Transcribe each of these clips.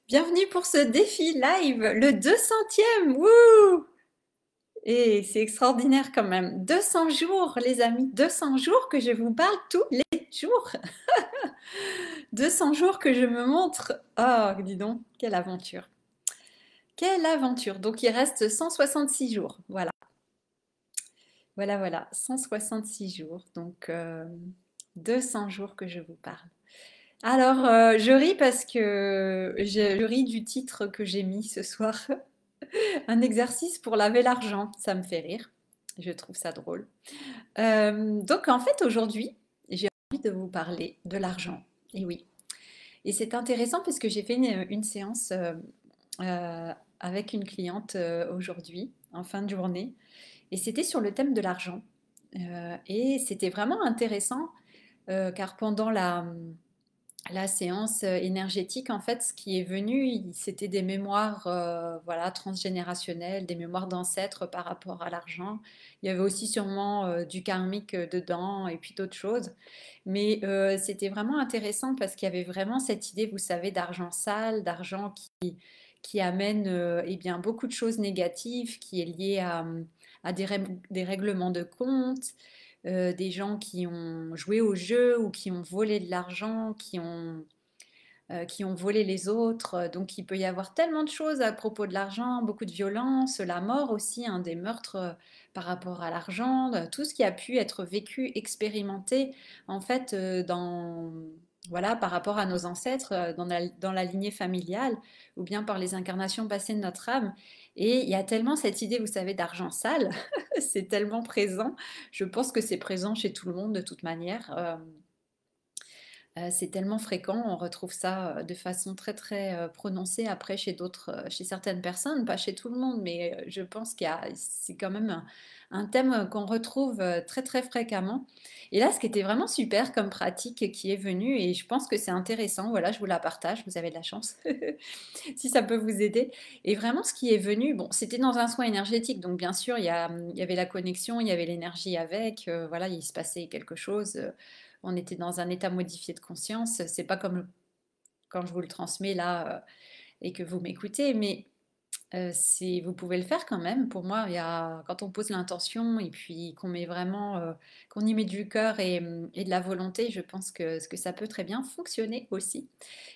Bienvenue pour ce défi live, le 200e. Wouh! Et c'est extraordinaire quand même. 200 jours, les amis, 200 jours que je vous parle tous les jours. 200 jours que je me montre. Oh, dis donc, quelle aventure. Quelle aventure. Donc il reste 166 jours. Voilà, voilà, 166 jours. Donc 200 jours que je vous parle. Alors, je ris parce que je ris du titre que j'ai mis ce soir. Un exercice pour laver l'argent, ça me fait rire. Je trouve ça drôle. Donc en fait aujourd'hui, j'ai envie de vous parler de l'argent. Et oui. Et c'est intéressant parce que j'ai fait une séance avec une cliente aujourd'hui, en fin de journée, et c'était sur le thème de l'argent. Et c'était vraiment intéressant car pendant la séance énergétique, en fait, ce qui est venu, c'était des mémoires voilà, transgénérationnelles, des mémoires d'ancêtres par rapport à l'argent. Il y avait aussi sûrement du karmique dedans et puis d'autres choses. Mais c'était vraiment intéressant parce qu'il y avait vraiment cette idée, vous savez, d'argent sale, d'argent qui amène eh bien, beaucoup de choses négatives, qui est lié à des règlements de compte, des gens qui ont joué au jeu ou qui ont volé de l'argent, qui ont volé les autres. Donc il peut y avoir tellement de choses à propos de l'argent, beaucoup de violence, la mort aussi, hein, des meurtres par rapport à l'argent, tout ce qui a pu être vécu, expérimenté en fait voilà, par rapport à nos ancêtres dans la lignée familiale ou bien par les incarnations passées de notre âme. Et il y a tellement cette idée, vous savez, d'argent sale, c'est tellement présent. Je pense que c'est présent chez tout le monde de toute manière. C'est tellement fréquent, on retrouve ça de façon très très prononcée après chez d'autres, chez certaines personnes, pas chez tout le monde, mais je pense c'est quand même un thème qu'on retrouve très très fréquemment. Et là, ce qui était vraiment super comme pratique qui est venu, et je pense que c'est intéressant, voilà, je vous la partage, vous avez de la chance, si ça peut vous aider. Et vraiment, ce qui est venu, bon, c'était dans un soin énergétique, donc bien sûr, il y avait la connexion, il y avait l'énergie avec, voilà, il se passait quelque chose. On était dans un état modifié de conscience. C'est pas comme quand je vous le transmets là et que vous m'écoutez, mais vous pouvez le faire quand même. Pour moi, quand on pose l'intention et puis qu'on met vraiment, qu'on y met du cœur et de la volonté, je pense que ça peut très bien fonctionner aussi.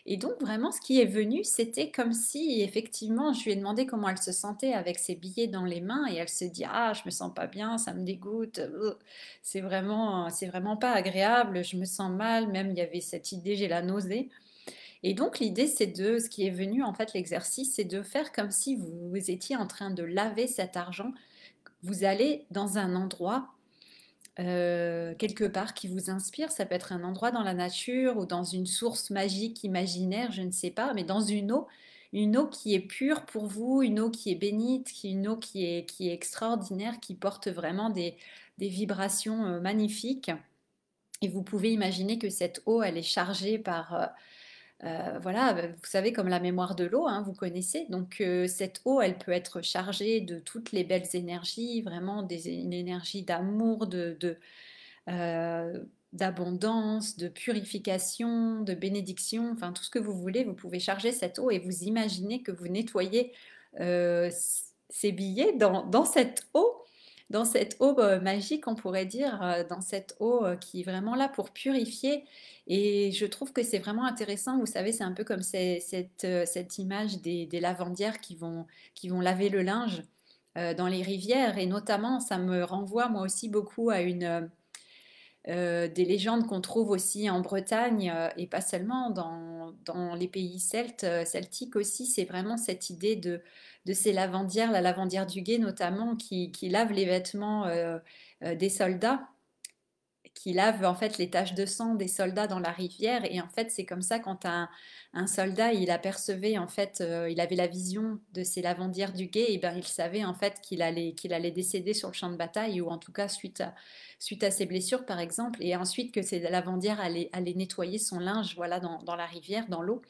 Et donc vraiment, ce qui est venu, c'était comme si effectivement, je lui ai demandé comment elle se sentait avec ses billets dans les mains et elle se dit, ah, je me sens pas bien, ça me dégoûte, c'est vraiment pas agréable, je me sens mal. Même il y avait cette idée, j'ai la nausée. Et donc l'idée, ce qui est venu en fait, l'exercice, c'est de faire comme si vous étiez en train de laver cet argent. Vous allez dans un endroit quelque part qui vous inspire. Ça peut être un endroit dans la nature ou dans une source magique imaginaire, je ne sais pas, mais dans une eau qui est pure pour vous, une eau qui est bénite, une eau qui est extraordinaire, qui porte vraiment des vibrations magnifiques. Et vous pouvez imaginer que cette eau, elle est chargée par, voilà, vous savez, comme la mémoire de l'eau, hein, vous connaissez. Donc, cette eau, elle peut être chargée de toutes les belles énergies, vraiment une énergie d'amour, d'abondance, de purification, de bénédiction, enfin tout ce que vous voulez. Vous pouvez charger cette eau et vous imaginez que vous nettoyez ces billets dans cette eau magique, on pourrait dire, dans cette eau qui est vraiment là pour purifier. Et je trouve que c'est vraiment intéressant. Vous savez, c'est un peu comme cette image des lavandières qui vont laver le linge dans les rivières. Et notamment, ça me renvoie moi aussi beaucoup à des légendes qu'on trouve aussi en Bretagne et pas seulement dans les pays celtiques aussi. C'est vraiment cette idée de ces lavandières, la lavandière du guet notamment, qui lave les vêtements des soldats, qui lave en fait les taches de sang des soldats dans la rivière. Et en fait, c'est comme ça quand un soldat il apercevait en fait, il avait la vision de ces lavandières du guet, et ben il savait en fait qu'il allait décéder sur le champ de bataille ou en tout cas suite à ses blessures par exemple. Et ensuite que ces lavandières allaient nettoyer son linge, voilà, dans la rivière, dans l'eau.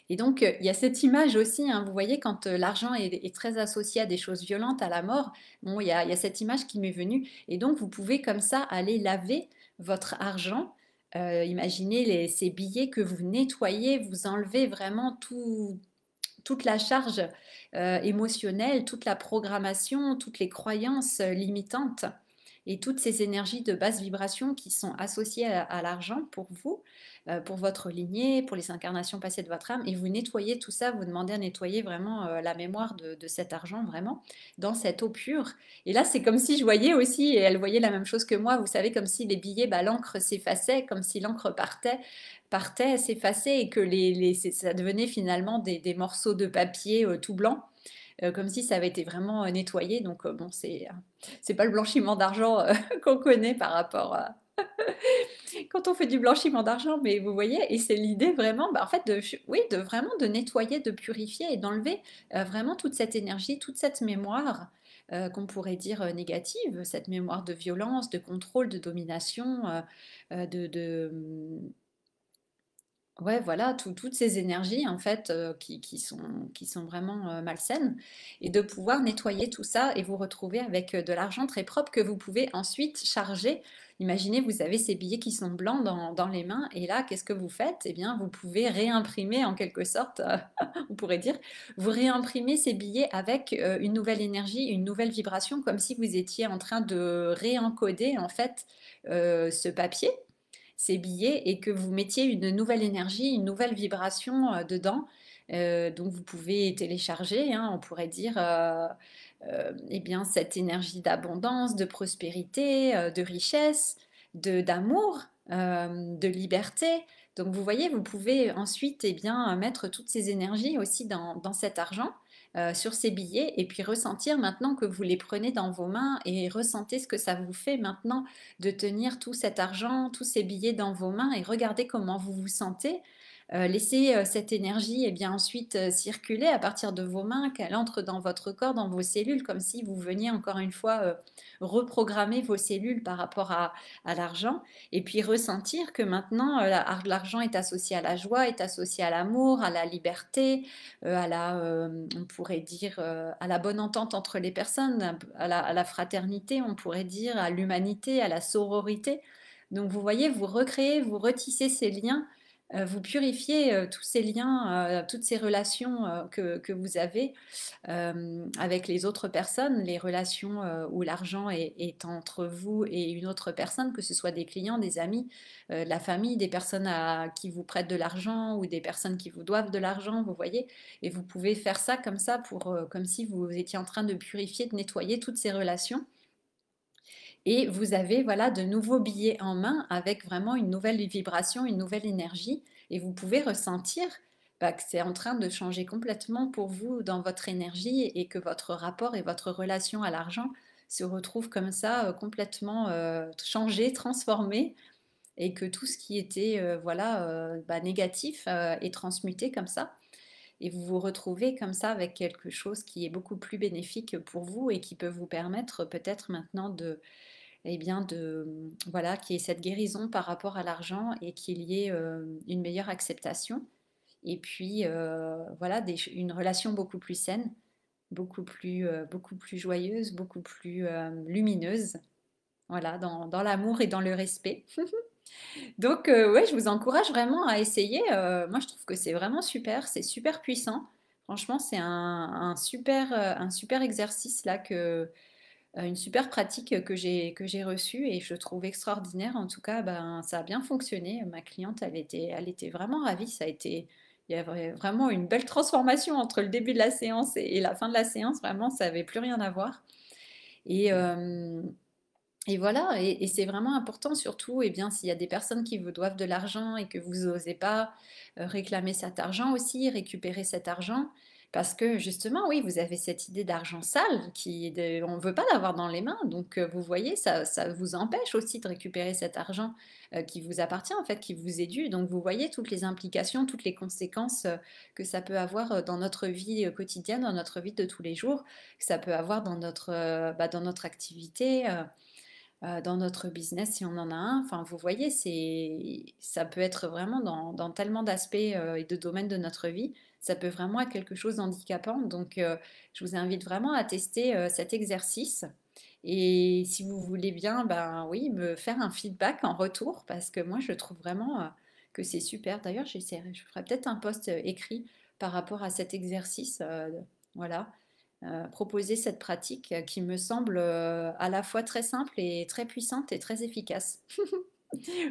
Et donc, il y a cette image aussi, hein, vous voyez, quand l'argent est très associé à des choses violentes, à la mort, bon, il y a cette image qui m'est venue. Et donc, vous pouvez comme ça aller laver votre argent Imaginez ces billets que vous nettoyez, vous enlevez vraiment toute la charge émotionnelle, toute la programmation, toutes les croyances limitantes et toutes ces énergies de basse vibration qui sont associées à l'argent pour vous, pour votre lignée, pour les incarnations passées de votre âme. Et vous nettoyez tout ça, vous demandez à nettoyer vraiment la mémoire de cet argent, vraiment, dans cette eau pure. Et là, c'est comme si je voyais aussi, et elle voyait la même chose que moi, vous savez, comme si les billets, bah, l'encre s'effaçait, comme si l'encre partait, s'effaçait et que ça devenait finalement des morceaux de papier tout blanc, comme si ça avait été vraiment nettoyé. Donc bon, c'est pas le blanchiment d'argent qu'on connaît par rapport à quand on fait du blanchiment d'argent, mais vous voyez, et c'est l'idée vraiment, bah, en fait, oui, de vraiment de nettoyer, de purifier et d'enlever vraiment toute cette énergie, toute cette mémoire qu'on pourrait dire négative, cette mémoire de violence, de contrôle, de domination, ouais, voilà, toutes ces énergies en fait qui sont vraiment malsaines, et de pouvoir nettoyer tout ça et vous retrouver avec de l'argent très propre que vous pouvez ensuite charger. Imaginez, vous avez ces billets qui sont blancs dans les mains, et là, qu'est-ce que vous faites? Eh bien, vous pouvez réimprimer en quelque sorte, on pourrait dire, vous réimprimez ces billets avec une nouvelle énergie, une nouvelle vibration, comme si vous étiez en train de réencoder en fait ce papier, ces billets, et que vous mettiez une nouvelle énergie, une nouvelle vibration dedans. Donc vous pouvez télécharger, hein, on pourrait dire, eh bien, cette énergie d'abondance, de prospérité, de richesse, d'amour, de liberté. Donc vous voyez, vous pouvez ensuite eh bien, mettre toutes ces énergies aussi dans cet argent, sur ces billets, et puis ressentir maintenant que vous les prenez dans vos mains, et ressentez ce que ça vous fait maintenant de tenir tout cet argent, tous ces billets dans vos mains, et regardez comment vous vous sentez. Laissez cette énergie et bien ensuite circuler à partir de vos mains, qu'elle entre dans votre corps, dans vos cellules, comme si vous veniez encore une fois reprogrammer vos cellules par rapport à l'argent, et puis ressentir que maintenant l'argent est associé à la joie, est associé à l'amour, à la liberté, on pourrait dire, à la bonne entente entre les personnes, à la fraternité, on pourrait dire, à l'humanité, à la sororité. Donc vous voyez, vous recréez, vous retissez ces liens, vous purifiez tous ces liens, toutes ces relations que vous avez avec les autres personnes, les relations où l'argent est entre vous et une autre personne, que ce soit des clients, des amis, de la famille, des personnes qui vous prêtent de l'argent, ou des personnes qui vous doivent de l'argent, vous voyez. Et vous pouvez faire ça comme ça, comme si vous étiez en train de purifier, de nettoyer toutes ces relations. Et vous avez voilà de nouveaux billets en main avec vraiment une nouvelle vibration, une nouvelle énergie. Et vous pouvez ressentir bah, que c'est en train de changer complètement pour vous dans votre énergie, et que votre rapport et votre relation à l'argent se retrouvent comme ça complètement changé, transformé, et que tout ce qui était voilà bah, négatif est transmuté comme ça. Et vous vous retrouvez comme ça avec quelque chose qui est beaucoup plus bénéfique pour vous, et qui peut vous permettre peut-être maintenant eh bien voilà, qu'il y ait cette guérison par rapport à l'argent, et qu'il y ait une meilleure acceptation. Et puis voilà, une relation beaucoup plus saine, beaucoup plus joyeuse, beaucoup plus lumineuse. Voilà, dans l'amour et dans le respect. Donc ouais, je vous encourage vraiment à essayer. Moi, je trouve que c'est vraiment super, c'est super puissant. Franchement, c'est un super exercice là une super pratique que j'ai reçue, et je trouve extraordinaire. En tout cas, ben, ça a bien fonctionné. Ma cliente, elle était vraiment ravie. Il y avait vraiment une belle transformation entre le début de la séance et la fin de la séance. Vraiment, ça n'avait plus rien à voir. Et, et voilà, et c'est vraiment important, surtout, eh bien, s'il y a des personnes qui vous doivent de l'argent et que vous n'osez pas réclamer cet argent aussi, récupérer cet argent, parce que justement, oui, vous avez cette idée d'argent sale on ne veut pas l'avoir dans les mains, donc vous voyez, ça vous empêche aussi de récupérer cet argent qui vous appartient, en fait, qui vous est dû. Donc vous voyez toutes les implications, toutes les conséquences que ça peut avoir dans notre vie quotidienne, dans notre vie de tous les jours, que ça peut avoir dans notre activité. Dans notre business si on en a un. Enfin, vous voyez, ça peut être vraiment dans tellement d'aspects et de domaines de notre vie. Ça peut vraiment être quelque chose d'handicapant. Donc, je vous invite vraiment à tester cet exercice. Et si vous voulez bien, ben oui, me faire un feedback en retour, parce que moi, je trouve vraiment que c'est super. D'ailleurs, j'essaierai, je ferai peut-être un post écrit par rapport à cet exercice. Voilà. Proposer cette pratique qui me semble à la fois très simple et très puissante et très efficace.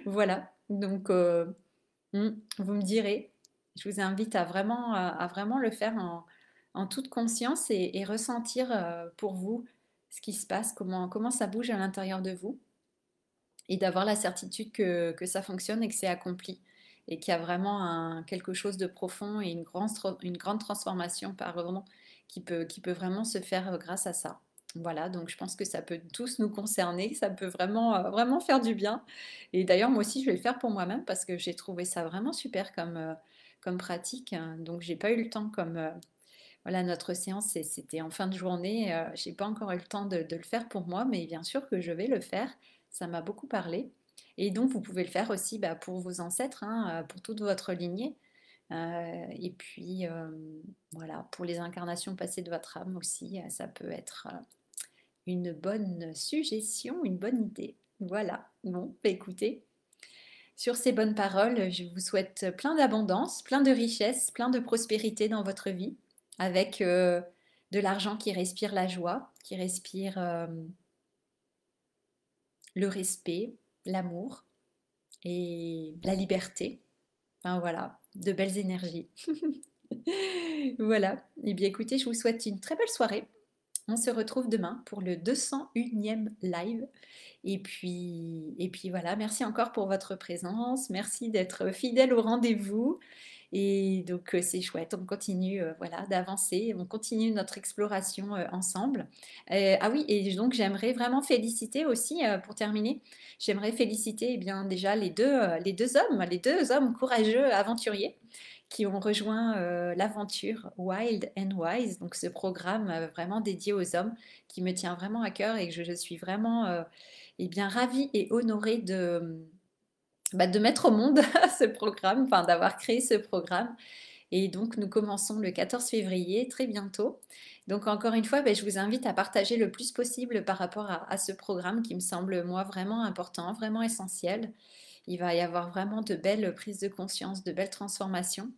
Voilà. Donc, vous me direz. Je vous invite à vraiment le faire en toute conscience et ressentir pour vous ce qui se passe, comment ça bouge à l'intérieur de vous et d'avoir la certitude que ça fonctionne et que c'est accompli et qu'il y a vraiment quelque chose de profond et une grande transformation pardon, qui peut vraiment se faire grâce à ça. Voilà, donc je pense que ça peut tous nous concerner, ça peut vraiment, vraiment faire du bien. Et d'ailleurs, moi aussi, je vais le faire pour moi-même parce que j'ai trouvé ça vraiment super comme pratique. Donc, j'ai pas eu le temps voilà, notre séance, c'était en fin de journée. J'ai pas encore eu le temps de le faire pour moi, mais bien sûr que je vais le faire. Ça m'a beaucoup parlé. Et donc, vous pouvez le faire aussi bah, pour vos ancêtres, hein, pour toute votre lignée. Et puis, voilà, pour les incarnations passées de votre âme aussi, ça peut être une bonne suggestion, une bonne idée. Voilà. Bon, bah, écoutez, sur ces bonnes paroles, je vous souhaite plein d'abondance, plein de richesse, plein de prospérité dans votre vie, avec de l'argent qui respire la joie, qui respire le respect, l'amour et la liberté. Enfin voilà, de belles énergies. Voilà. Eh bien écoutez, je vous souhaite une très belle soirée. On se retrouve demain pour le 201e live. Et puis voilà, merci encore pour votre présence. Merci d'être fidèle au rendez-vous. Et donc c'est chouette, on continue voilà, d'avancer, on continue notre exploration ensemble. Ah oui, et donc j'aimerais vraiment féliciter aussi, pour terminer, j'aimerais féliciter eh bien, déjà les deux hommes courageux aventuriers qui ont rejoint l'aventure Wild and Wise, donc ce programme vraiment dédié aux hommes qui me tient vraiment à cœur et que je suis vraiment eh bien, ravie et honorée bah, de mettre au monde ce programme, enfin d'avoir créé ce programme. Et donc nous commençons le 14 février, très bientôt. Donc encore une fois, bah, je vous invite à partager le plus possible par rapport à ce programme qui me semble moi vraiment important, vraiment essentiel. Il va y avoir vraiment de belles prises de conscience, de belles transformations.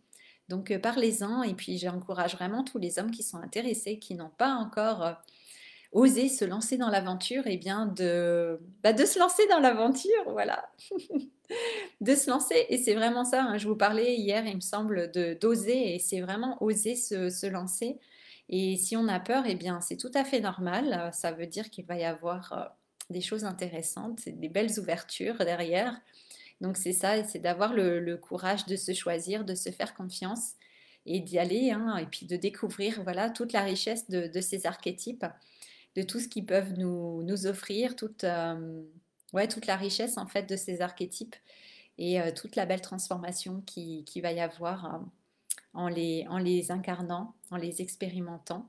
Donc parlez-en et puis j'encourage vraiment tous les hommes qui sont intéressés, qui n'ont pas encore osé se lancer dans l'aventure, et bien de se lancer dans l'aventure, voilà, de se lancer. Et c'est vraiment ça, hein. Je vous parlais hier, il me semble, d'oser, et c'est vraiment oser se lancer. Et si on a peur, eh bien c'est tout à fait normal. Ça veut dire qu'il va y avoir des choses intéressantes, des belles ouvertures derrière. Donc c'est ça, c'est d'avoir le courage de se choisir, de se faire confiance et d'y aller, hein, et puis de découvrir voilà toute la richesse de ces archétypes, de tout ce qu'ils peuvent nous offrir, ouais, toute la richesse en fait de ces archétypes et toute la belle transformation qui va y avoir en les incarnant, en les expérimentant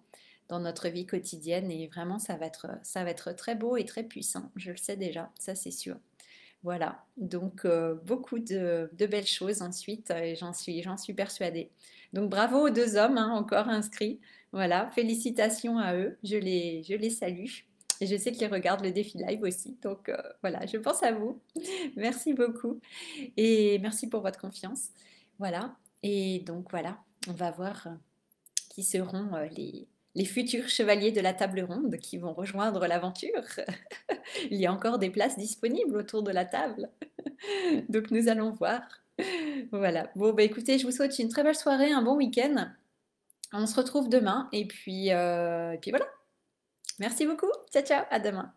dans notre vie quotidienne. Et vraiment, ça va être très beau et très puissant. Je le sais déjà, ça c'est sûr. Voilà, donc beaucoup de belles choses ensuite, et j'en suis persuadée. Donc bravo aux deux hommes hein, encore inscrits. Voilà, félicitations à eux, je les salue. Et je sais qu'ils regardent le défi live aussi. Donc voilà, je pense à vous. Merci beaucoup. Et merci pour votre confiance. Voilà. Et donc voilà, on va voir qui seront les futurs chevaliers de la table ronde qui vont rejoindre l'aventure. Il y a encore des places disponibles autour de la table. Donc nous allons voir. Voilà. Bon, bah écoutez, je vous souhaite une très belle soirée, un bon week-end. On se retrouve demain et puis voilà. Merci beaucoup. Ciao, ciao. À demain.